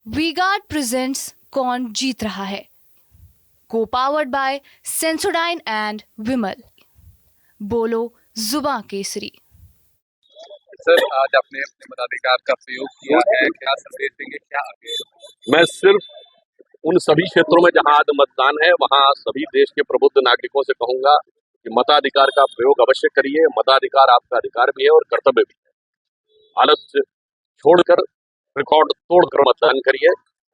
We guard presents कौन जीत रहा है, को पावर्ड बाय सेंसोडाइन एंड विमल। बोलो जुबां केसरी। सर, आज आपने अपने मताधिकार का प्रयोग किया है, क्या संदेश देंगे, क्या अपील? मैं सिर्फ उन सभी क्षेत्रों में जहां आज मतदान है वहां सभी देश के प्रबुद्ध नागरिकों से कहूंगा कि मताधिकार का प्रयोग अवश्य करिए। मताधिकार आपका अधिकार भी है और कर्तव्य भी है। आलस्य छोड़कर, रिकॉर्ड तोड़कर मतदान करिए।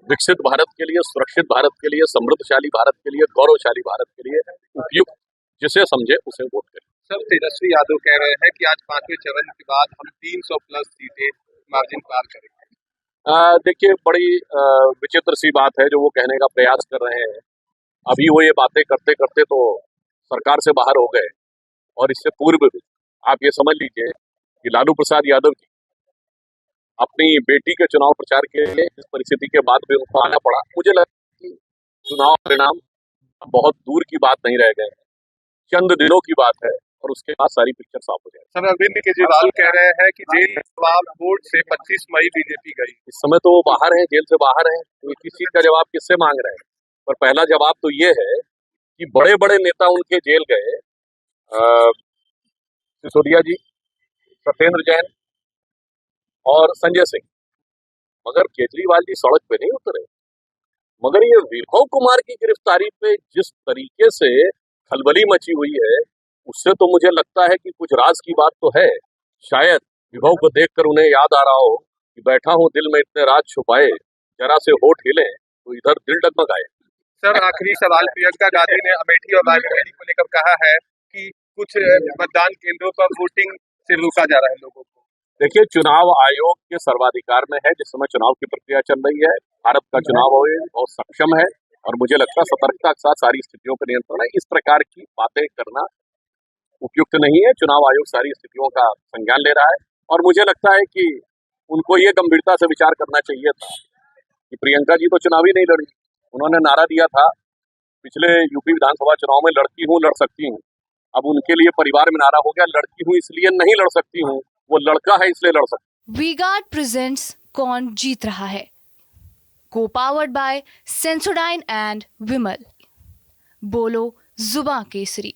विकसित भारत के लिए, सुरक्षित भारत के लिए, समृद्धशाली भारत के लिए, गौरवशाली भारत के लिए उपयुक्त जिसे समझे उसे वोट करिए। सर, तेजस्वी यादव कह रहे हैं कि आज 5वें चरण के बाद हम 300 प्लस सीटें मार्जिन पार करेंगे। देखिए, बड़ी विचित्र सी बात है जो वो कहने का प्रयास कर रहे हैं। अभी वो ये बातें करते करते तो सरकार से बाहर हो गए, और इससे पूर्व भी आप ये समझ लीजिए कि लालू प्रसाद यादव जी अपनी बेटी के चुनाव प्रचार के लिए इस परिस्थिति के बाद भी उनको आना पड़ा। मुझे लगता है कि चुनाव परिणाम बहुत दूर की बात नहीं रह गए, चंद दिनों की बात है और उसके बाद सारी पिक्चर साफ हो जाएगी। सर, अरविंद केजरीवाल कह रहे हैं कि जेल जवाब बोर्ड से 25 मई बीजेपी गई। इस समय तो वो बाहर है, जेल से बाहर है, तो इस चीज का जवाब किससे मांग रहे हैं? पर पहला जवाब तो ये है कि बड़े बड़े नेता उनके जेल गए, सिसोदिया जी, सत्येंद्र जैन और संजय सिंह, मगर केजरीवाल जी सड़क पे नहीं उतरे। मगर ये विभव कुमार की गिरफ्तारी पे जिस तरीके से खलबली मची हुई है, उससे तो मुझे लगता है कि कुछ राज की बात तो है। शायद विभव को देखकर उन्हें याद आ रहा हो कि बैठा हूं दिल में इतने राज छुपाए, जरा से होठ हिले तो इधर दिल डगमगाए। सर, आखिरी सवाल, प्रियंका गांधी ने अमेठी और रायबरेली को लेकर कहा है कि कुछ मतदान केंद्रों पर वोटिंग से रोका जा रहा है लोगों को। देखिए, चुनाव आयोग के सर्वाधिकार में है। जिस समय चुनाव की प्रक्रिया चल रही है, भारत का चुनाव आयोग बहुत सक्षम है और मुझे लगता है सतर्कता के साथ सारी स्थितियों पर नियंत्रण है। इस प्रकार की बातें करना उपयुक्त नहीं है। चुनाव आयोग सारी स्थितियों का संज्ञान ले रहा है और मुझे लगता है कि उनको ये गंभीरता से विचार करना चाहिए था कि प्रियंका जी तो चुनाव ही नहीं लड़ी। उन्होंने नारा दिया था पिछले यूपी विधानसभा चुनाव में, लड़की हूँ लड़ सकती हूँ। अब उनके लिए परिवार में नारा हो गया, लड़की हूँ इसलिए नहीं लड़ सकती हूँ, वो लड़का है इसलिए लड़ सकती। वी गार्ड प्रेजेंट्स कौन जीत रहा है, को पावर्ड बाय सेंसोडाइन एंड विमल। बोलो जुबां केसरी।